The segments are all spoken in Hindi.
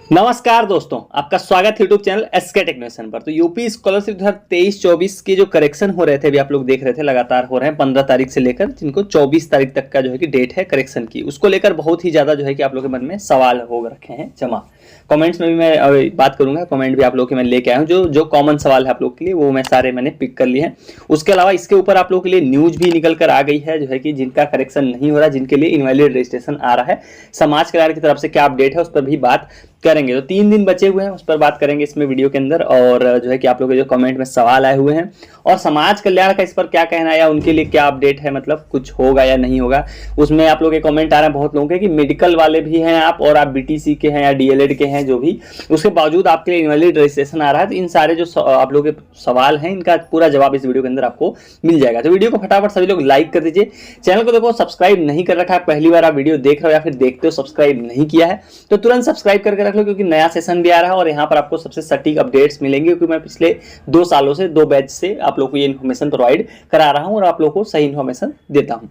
नमस्कार दोस्तों, आपका स्वागत है यूट्यूब चैनल एसके टेक्नीशियन पर। तो यूपी स्कॉलरशिप 2023-24 के जो करेक्शन हो रहे थे, अभी आप लोग देख रहे थे, लगातार हो रहे हैं 15 तारीख से लेकर जिनको 24 तारीख तक का जो है कि डेट है करेक्शन की, उसको लेकर बहुत ही ज़्यादा जो है कि आप लोगों के मन में सवाल हो रखे हैं जमा। कमेंट्स में भी मैं बात करूंगा, कमेंट भी आप लोगों के मैं लेके आया हूँ। जो कॉमन सवाल है आप लोग के लिए वो मैं सारे मैंने पिक कर लिए हैं। उसके अलावा इसके ऊपर आप लोगों के लिए न्यूज भी निकल कर आ गई है, जो है कि जिनका करेक्शन नहीं हो रहा, जिनके लिए इनवैलिड रजिस्ट्रेशन आ रहा है, समाज कल्याण की तरफ से क्या अपडेट है उस पर भी बात करेंगे। तो 3 दिन बचे हुए हैं, उस पर बात करेंगे इसमें वीडियो के अंदर। और जो है कि आप लोग के जो कमेंट में सवाल आए हुए हैं और समाज कल्याण का इस पर क्या कहना है या उनके लिए क्या अपडेट है, मतलब कुछ होगा या नहीं होगा, उसमें आप लोग के कमेंट आ रहे हैं बहुत लोगों के कि मेडिकल वाले भी हैं आप और आप बीटीसी के हैं या डीएलएड के हैं, जो भी, उसके बावजूद आपके लिए इनवैलिड रजिस्ट्रेशन आ रहा है। तो इन सारे जो आप लोग के सवाल हैं, इनका पूरा जवाब इस वीडियो के अंदर आपको मिल जाएगा। तो वीडियो को फटाफट सभी लोग लाइक कर दीजिए। चैनल को देखो सब्सक्राइब नहीं कर रखा है, पहली बार आप वीडियो देख रहे हो या फिर देखते हो सब्सक्राइब नहीं किया है तो तुरंत सब्सक्राइब करके रख लो, क्योंकि नया सेशन भी आ रहा है और यहाँ पर आपको सबसे सटीक अपडेट्स मिलेंगे, क्योंकि मैं पिछले 2 सालों से 2 बैच से आप लोग को ये इन्फॉर्मेशन प्रोवाइड करा रहा हूँ और आप लोग को सही इन्फॉर्मेशन देता हूँ।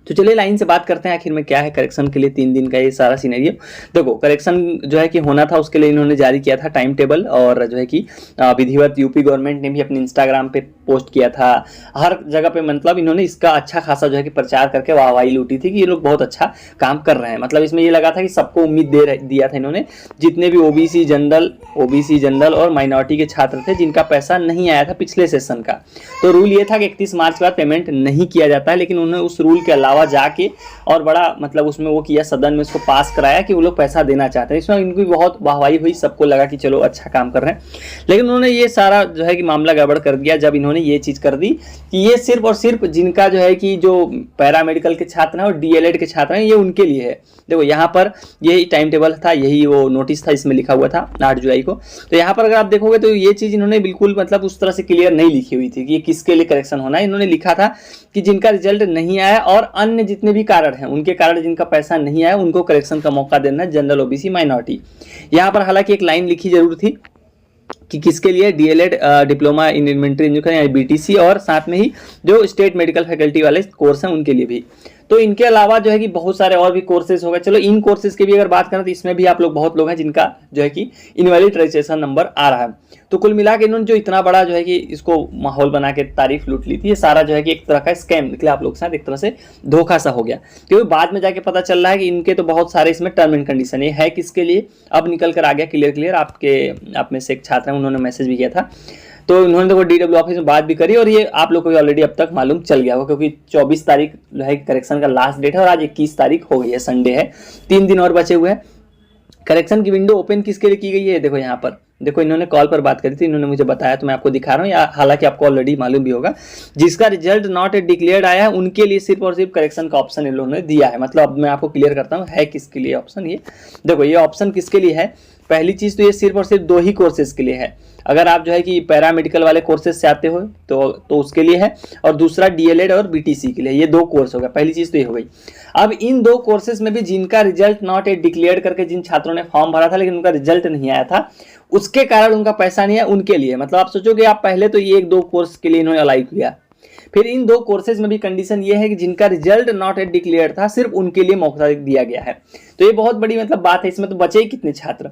तो चलिए लाइन से बात करते हैं आखिर में क्या है करेक्शन के लिए 3 दिन का ये सारा सिनेरियो। देखो, करेक्शन जो है कि होना था उसके लिए इन्होंने जारी किया था टाइम टेबल, और जो है कि विधिवत यूपी गवर्नमेंट ने भी अपने इंस्टाग्राम पे पोस्ट किया था, हर जगह पे, मतलब इन्होंने इसका अच्छा खासा जो है कि प्रचार करके वाहवाही लूटी थी कि ये लोग बहुत अच्छा काम कर रहे हैं। मतलब इसमें ये लगा था कि सबको उम्मीद दिया था इन्होंने, जितने भी ओबीसी जनरल और माइनॉरिटी के छात्र थे जिनका पैसा नहीं आया था पिछले सेशन का। तो रूल ये था कि 31 मार्च के बाद पेमेंट नहीं किया जाता है, लेकिन उन्होंने उस रूल के अलावा जाके और बड़ा मतलब उसमें वो किया, सदन में उसको पास कराया कि वो लोग पैसा देना चाहते हैं। इसमें इनकी बहुत वाहवाही हुई, सबको लगा कि चलो अच्छा काम कर रहे हैं। लेकिन उन्होंने ये सारा जो है कि मामला गड़बड़ कर दिया जब इन्होंने ये चीज कर दी कि ये सिर्फ और सिर्फ जिनका जो है कि जो पैरामेडिकल के छात्र हैं और डीएलएड के छात्र हैं, ये उनके लिए है। देखो यहाँ पर यही टाइम टेबल था, यही वो नोटिस था, इसमें लिखा हुआ था 8 जुलाई को। तो यहाँ पर अगर आप देखोगे तो ये चीज इन्होंने बिल्कुल मतलब उस तरह से क्लियर नहीं लिखी हुई थी कि ये किसके लिए करेक्शन होना है। इन्होंने लिखा था कि जिनका रिजल्ट नहीं आया और अन्य जितने भी कारण हैं उनके कारण जिनका पैसा नहीं आया उनको करेक्शन का मौका देना है, जनरल, ओबीसी, माइनॉरिटी। यहाँ पर हालांकि एक लाइन लिखी जरूर थी कि किसके लिए, DElEd, diploma in inventory engineering, BTC, और साथ में ही जो स्टेट मेडिकल फैकल्टी वाले कोर्स हैं उनके लिए भी। तो इनके अलावा जो है कि बहुत सारे और भी कोर्सेज हो गए। चलो इन कोर्सेज की भी अगर बात करें तो इसमें भी आप लोग बहुत लोग हैं जिनका जो है कि इनवैलिड रजिस्ट्रेशन नंबर आ रहा है। तो कुल मिला के इन्होंने जो इतना बड़ा जो है कि इसको माहौल बना के तारीफ लूट ली थी, ये सारा जो है कि एक तरह का स्कैम निकला आप लोग के साथ, एक तरह से धोखा सा हो गया। क्योंकि बाद में जाके पता चल रहा है कि इनके तो बहुत सारे इसमें टर्म एंड कंडीशन ये है किसके लिए, अब निकल कर आ गया क्लियर। आप में से एक छात्र हैं, उन्होंने मैसेज भी किया था, तो उन्होंने देखो डीडब्ल्यू ऑफिस में बात भी करी और ये आप लोग को भी ऑलरेडी अब तक मालूम चल गया होगा, क्योंकि 24 तारीख जो है करेक्शन का लास्ट डेट है और आज 21 तारीख हो गई है, संडे है, 3 दिन और बचे हुए हैं। करेक्शन की विंडो ओपन किसके लिए की गई है, देखो यहाँ पर देखो, इन्होंने कॉल पर बात करी थी, इन्होंने मुझे बताया, तो मैं आपको दिखा रहा हूँ, या हालांकि आपको ऑलरेडी मालूम भी होगा। जिसका रिजल्ट नॉट ए डिक्लेयर्ड आया है उनके लिए सिर्फ और सिर्फ करेक्शन का ऑप्शन इन्होंने दिया है। मतलब अब मैं आपको क्लियर करता हूँ है किसके लिए ऑप्शन। ये देखो, ये ऑप्शन किसके लिए है, पहली चीज तो ये सिर्फ और सिर्फ 2 ही कोर्सेज के लिए है। अगर आप जो है कि पैरामेडिकल वाले कोर्सेज से आते हो तो उसके लिए है, और दूसरा डीएलएड और बीटीसी के लिए, ये 2 कोर्स हो गए। पहली चीज तो ये हो गई। अब इन 2 कोर्सेज में भी जिनका रिजल्ट नॉट ए डिक्लेयर्ड करके जिन छात्रों ने फॉर्म भरा था लेकिन उनका रिजल्ट नहीं आया था, उसके कारण उनका पैसा नहीं है, उनके लिए, मतलब आप सोचोगे आप पहले तो ये 1-2 कोर्स के लिए इन्होंने अलाउ किया, फिर इन 2 कोर्सेज में भी कंडीशन ये है कि जिनका रिजल्ट नॉट एट डिक्लेयर्ड था सिर्फ उनके लिए मौका दिया गया है। तो ये बहुत बड़ी मतलब बात है। इसमें तो बचे ही कितने छात्र,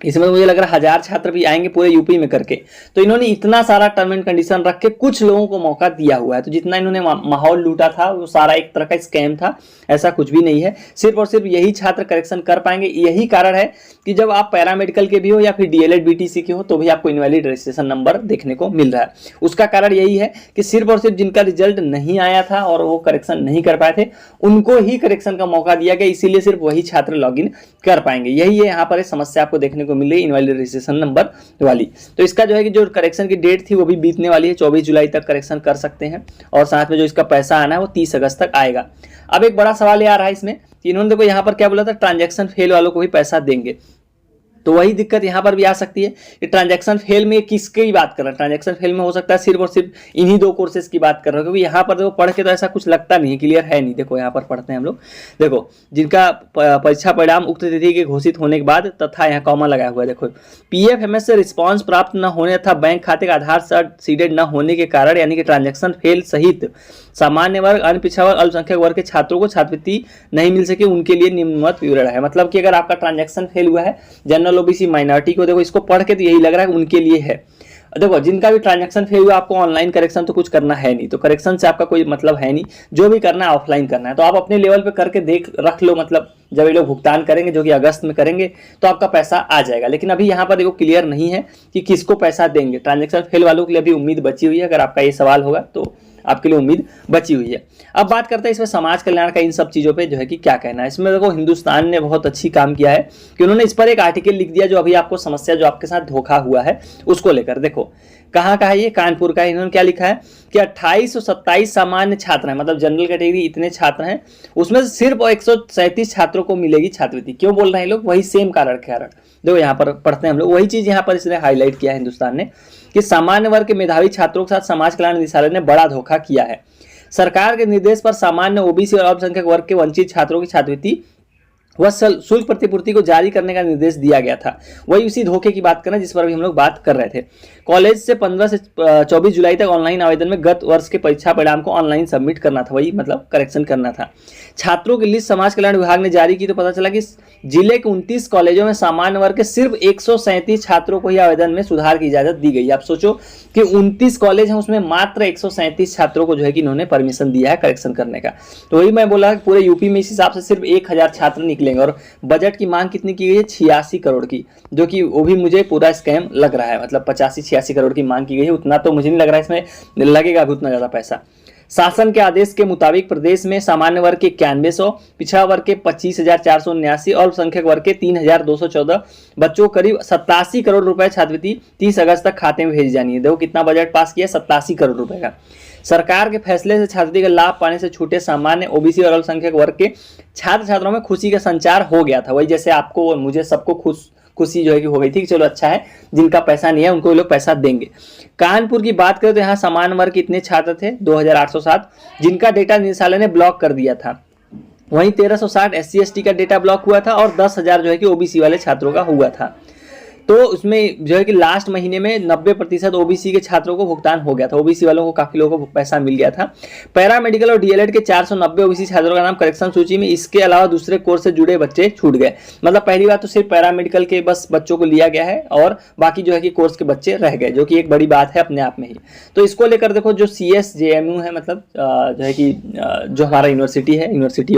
इसमें तो मुझे लग रहा है 1000 छात्र भी आएंगे पूरे यूपी में करके। तो इन्होंने इतना सारा टर्म एंड कंडीशन रख के कुछ लोगों को मौका दिया हुआ है। तो जितना इन्होंने माहौल लूटा था वो सारा एक तरह का स्कैम था, ऐसा कुछ भी नहीं है। सिर्फ और सिर्फ यही छात्र करेक्शन कर पाएंगे। यही कारण है कि जब आप पैरामेडिकल के भी हो या फिर डीएलएड बीटीसी के हो तो भी आपको इनवैलिड रजिस्ट्रेशन नंबर देखने को मिल रहा है। उसका कारण यही है कि सिर्फ और सिर्फ जिनका रिजल्ट नहीं आया था और वो करेक्शन नहीं कर पाए थे उनको ही करेक्शन का मौका दिया गया, इसीलिए सिर्फ वही छात्र लॉग इन कर पाएंगे। यही है यहाँ पर समस्या आपको देखने को मिल रही है इनवैलिड रजिस्ट्रेशन नंबर वाली। तो इसका जो है कि जो करेक्शन की डेट थी वो भी बीतने वाली है, 24 जुलाई तक करेक्शन कर सकते हैं, और साथ में जो इसका पैसा आना है वो 30 अगस्त तक आएगा। अब एक बड़ा सवाल ये आ रहा है इसमें कि इन्होंने देखो यहाँ पर क्या बोला था, ट्रांजैक्शन फेल वालों को भी पैसा देंगे। तो वही दिक्कत यहाँ पर भी आ सकती है कि ट्रांजैक्शन फेल में किसकी बात कर रहे हैं। ट्रांजैक्शन फेल में हो सकता है सिर्फ और सिर्फ इन्हीं 2 कोर्सेज की बात कर रहे हो, क्योंकि यहाँ पर देखो पढ़ के तो ऐसा कुछ लगता नहीं है, क्लियर है नहीं। देखो यहाँ पर पढ़ते हैं हम लोग, देखो जिनका परीक्षा परिणाम उक्त तिथि के घोषित होने के बाद तथा यहाँ कॉमा लगाया हुआ है, देखो पीएफएमएस से रिस्पॉन्स प्राप्त न होने तथा बैंक खाते का आधार सीडेड न होने के कारण, यानी कि ट्रांजैक्शन फेल सहित सामान्य वर्ग, अन्य पिछड़ा वर्ग, अल्पसंख्यक वर्ग के छात्रों को छात्रवृत्ति नहीं मिल सके, उनके लिए निम्नवत विवरण है। मतलब कि अगर आपका ट्रांजैक्शन फेल हुआ है, जनरल जनरल ओबीसी माइनॉरिटी को, देखो इसको पढ़ के तो यही लग रहा है उनके लिए है। देखो जिनका भी ट्रांजैक्शन फेल हुआ, आपको ऑनलाइन करेक्शन तो कुछ करना है नहीं, तो करेक्शन से आपका कोई मतलब है नहीं, जो भी करना है ऑफलाइन करना है। तो आप अपने लेवल पे करके देख रख लो, मतलब जब ये लोग भुगतान करेंगे जो कि अगस्त में करेंगे तो आपका पैसा आ जाएगा। लेकिन अभी यहाँ पर देखो क्लियर नहीं है कि किसको पैसा देंगे। ट्रांजैक्शन फेल वालों के लिए अभी उम्मीद बची हुई है, अगर आपका ये सवाल होगा तो आपके लिए उम्मीद बची हुई है। अब बात करते हैं इसमें समाज कल्याण का, इन सब चीज़ों पे जो है कि क्या कहना है। इसमें देखो हिंदुस्तान ने बहुत अच्छी काम किया है कि उन्होंने इस पर एक आर्टिकल लिख दिया, जो अभी आपको समस्या जो आपके साथ धोखा हुआ है उसको लेकर। देखो कहाँ का है ये, कानपुर का है। इन्होंने क्या लिखा है कि 2827 सामान्य छात्र हैं, मतलब जनरल कैटेगरी इतने छात्र हैं, उसमें सिर्फ 137 छात्रों को मिलेगी छात्रवृत्ति। क्यों बोल रहे हैं लोग, वही सेम कारण देखो यहाँ पर पढ़ते हैं हम लोग, वही चीज यहाँ पर इसने हाईलाइट किया है हिंदुस्तान ने कि सामान्य वर्ग के मेधावी छात्रों के साथ समाज कल्याण निदेशालय ने बड़ा धोखा किया है। सरकार के निर्देश पर सामान्य ओबीसी और अल्पसंख्यक वर्ग के वंचित छात्रों की छात्रवृत्ति वह शुल्क प्रतिपूर्ति को जारी करने का निर्देश दिया गया था। वही उसी धोखे की बात कर रहे हैं जिस पर अभी हम लोग बात कर रहे थे। कॉलेज से 15 से 24 जुलाई तक ऑनलाइन आवेदन में गत वर्ष के परीक्षा परिणाम को ऑनलाइन सबमिट करना था, वही मतलब करेक्शन करना था। छात्रों की लिस्ट समाज कल्याण विभाग ने जारी की तो पता चला कि जिले के 29 कॉलेजों में सामान्य वर्ग के सिर्फ 137 छात्रों को ही आवेदन में सुधार की इजाजत दी गई। आप सोचो कि 29 कॉलेज हैं, उसमें मात्र 137 छात्रों को जो है कि इन्होंने परमिशन दिया है करेक्शन करने का। तो वही मैं बोला पूरे यूपी में इस हिसाब से सिर्फ 1000 छात्र निकलेंगे। और बजट की मांग कितनी की गई है, 86 करोड़ की, जो कि वो भी मुझे पूरा स्कैम लग रहा है। मतलब 85-86 करोड़ की मांग की गई है, उतना तो मुझे नहीं लग रहा है इसमें लगेगा भी उतना ज्यादा पैसा। शासन के आदेश के मुताबिक प्रदेश में सामान्य वर्ग के 9100, पिछड़ा वर्ग के 25,479 और अल्पसंख्यक वर्ग के 3,214 बच्चों को करीब 87 करोड़ रुपए छात्रवृत्ति 30 अगस्त तक खाते में भेजी जानी है। देखो कितना बजट पास किया, 87 करोड़ रुपए का। सरकार के फैसले से छात्रवृत्ति का लाभ पाने से छूटे सामान्य ओबीसी और अल्पसंख्यक वर्ग के छात्र छात्राओं में खुशी का संचार हो गया था। वही जैसे आपको और मुझे सबको खुशी जो है कि हो गई थी कि चलो अच्छा है, जिनका पैसा नहीं है उनको लोग पैसा देंगे। कानपुर की बात करें तो यहाँ सामान्य वर्ग के इतने छात्र थे 2807, जिनका डेटा निदेशालय ने ब्लॉक कर दिया था। वहीं 1360 SC/ST का डेटा ब्लॉक हुआ था और 10,000 जो है कि ओबीसी वाले छात्रों का हुआ था। तो उसमें जो है कि लास्ट महीने में 90% ओबीसी के छात्रों को भुगतान हो गया था। ओबीसी वालों को काफी लोगों को पैसा मिल गया था। पैरामेडिकल और डीएलएड के 490 ओबीसी छात्रों का नाम करेक्शन सूची में, इसके अलावा दूसरे कोर्स से जुड़े बच्चे छूट गए। मतलब पहली बात तो सिर्फ पैरामेडिकल के बस बच्चों को लिया गया है और बाकी जो है कि कोर्स के बच्चे रह गए, जो कि एक बड़ी बात है अपने आप में ही। तो इसको लेकर देखो जो CSJMU है, मतलब जो है कि जो हमारा यूनिवर्सिटी है, यूनिवर्सिटी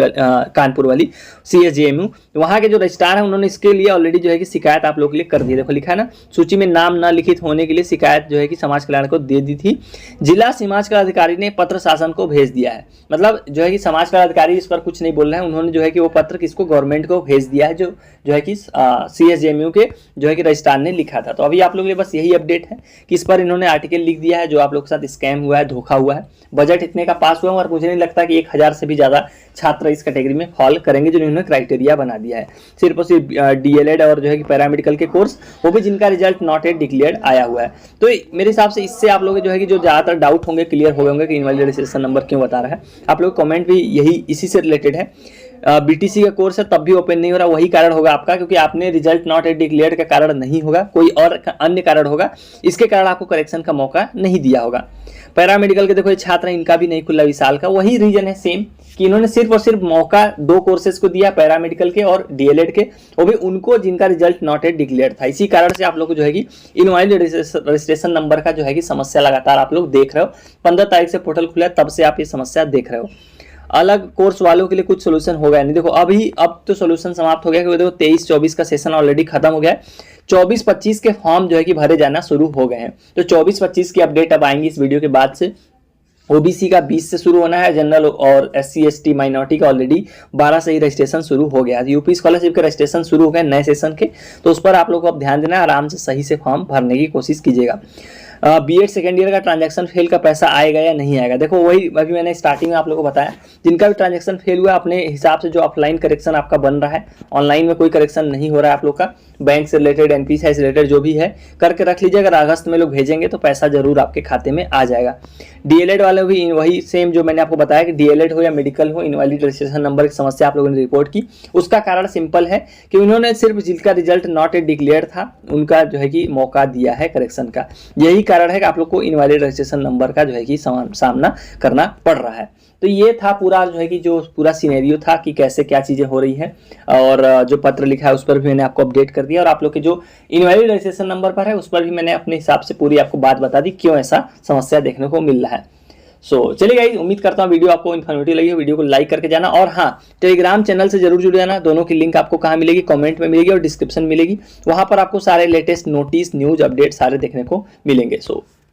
कानपुर वाली CSJMU, वहाँ के जो रजिस्ट्रार है उन्होंने इसके लिए ऑलरेडी जो है कि शिकायत आप लोगों के लिए कर दी। देखो लिखा है ना, सूची में नाम न लिखित होने के लिए शिकायत जो है कि समाज कल्याण को दे दी थी। जिला समाज कल्याण अधिकारी ने पत्र शासन को भेज दिया है। मतलब जो है कि समाज कल्याण अधिकारी इस पर कुछ नहीं बोल रहे हैं, उन्होंने जो है कि वो पत्र किसको, गवर्नमेंट को भेज दिया है, जो है कि CSJMU के जो है कि रजिस्ट्रार ने लिखा था। तो अभी आप लोगों के लिए बस यही अपडेट है कि इस पर इन्होंने आर्टिकल लिख दिया है, जो आप लोग के साथ स्कैम हुआ है, धोखा हुआ है। बजट इतने का पास हुआ और मुझे नहीं लगता कि 1000 से भी ज्यादा छात्र इस कैटेगरी में फॉल करेंगे, जो इन्होंने क्राइटेरिया बना दिया है। सिर्फ और सिर्फ डीएलएड और जो है कि पैरामेडिकल के कोर्स, वो भी जिनका रिजल्ट नॉट एट डिक्लेयर्ड आया हुआ है। तो मेरे हिसाब से इससे आप लोग जो है कि जो ज्यादातर डाउट होंगे क्लियर हो गए होंगे कि इनवैलिड रजिस्ट्रेशन नंबर क्यों बता रहा है। आप लोग कमेंट भी यही इसी से रिलेटेड है। BTC का कोर्स है तब भी ओपन नहीं हो रहा, वही कारण होगा आपका, क्योंकि आपने रिजल्ट नॉट एट डिक्लेयर्ड का कारण नहीं होगा, कोई और अन्य कारण होगा, इसके कारण आपको करेक्शन का मौका नहीं दिया होगा। पैरामेडिकल के देखो ये छात्र हैं, इनका भी नहीं खुला विशाल का, वही रीजन है सेम कि इन्होंने सिर्फ और सिर्फ मौका 2 कोर्सेज को दिया, पैरामेडिकल के और डीएलएड के, वो भी उनको जिनका रिजल्ट नॉट एट डिक्लेयर्ड था। इसी कारण से आप लोग को जो है कि इनवैलिड रजिस्ट्रेशन नंबर का जो है कि समस्या लगातार आप लोग देख रहे हो। 15 तारीख से पोर्टल खुला है, तब से आप ये समस्या देख रहे हो। अलग कोर्स वालों के लिए कुछ सोल्यूशन हो गया नहीं। देखो अब तो सोल्यूशन समाप्त हो गया, क्योंकि देखो 23-24 का सेशन ऑलरेडी खत्म हो गया है। 24-25 के फॉर्म जो है कि भरे जाना शुरू हो गए हैं। तो 24-25 की अपडेट अब आएंगी इस वीडियो के बाद से। ओबीसी का 20 से शुरू होना है, जनरल और SC/ST माइनॉरिटी का ऑलरेडी 12 से ही रजिस्ट्रेशन शुरू हो गया है। यूपी स्कॉलरशिप के रजिस्ट्रेशन शुरू हो गए नए सेशन के, तो उस पर आप लोग को अब ध्यान देना है, आराम से सही से फॉर्म भरने की कोशिश कीजिएगा। बीएड सेकेंड ईयर का ट्रांजैक्शन फेल का पैसा आएगा या नहीं आएगा, देखो वही अभी मैंने स्टार्टिंग में आप लोगों को बताया, जिनका भी ट्रांजैक्शन फेल हुआ अपने हिसाब से जो ऑफलाइन करेक्शन आपका बन रहा है, ऑनलाइन में कोई करेक्शन नहीं हो रहा है आप लोग का, बैंक से रिलेटेड NPCI से रिलेटेड जो भी है करके रख लीजिए। अगर अगस्त में लोग भेजेंगे तो पैसा जरूर आपके खाते में आ जाएगा। डीएलएड वाले भी वही सेम जो मैंने आपको बताया कि डीएलएड हो या मेडिकल हो, इनवैलिड रजिस्ट्रेशन नंबर की समस्या आप लोगों ने रिपोर्ट की। उसका कारण सिंपल है कि उन्होंने सिर्फ जिनका रिजल्ट नॉट एट डिक्लेयर्ड था उनका जो है कि मौका दिया है करेक्शन का, यही कारण है कि आप लोग को इनवैलिड रजिस्ट्रेशन नंबर का जो है कि सामना करना पड़ रहा है। तो ये था पूरा जो है कि जो पूरा सिनेरियो था कि कैसे क्या चीज़ें हो रही है, और जो पत्र लिखा है उस पर भी मैंने आपको अपडेट कर दिया, और आप लोग के जो इनवैलिड रजिस्ट्रेशन नंबर पर है उस पर भी मैंने अपने हिसाब से पूरी आपको बात बता दी क्यों ऐसा समस्या देखने को मिल रहा है। चलिए गाइस, उम्मीद करता हूँ वीडियो आपको इन्फॉर्मेटिव लगी हो। वीडियो को लाइक करके जाना, और हाँ, टेलीग्राम चैनल से जरूर जुड़ जाना। दोनों की लिंक आपको कहाँ मिलेगी, कमेंट में मिलेगी और डिस्क्रिप्शन मिलेगी। वहां पर आपको सारे लेटेस्ट नोटिस, न्यूज, अपडेट सारे देखने को मिलेंगे।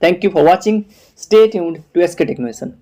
Thank you for watching, stay tuned to SK टेक्नोवेशन।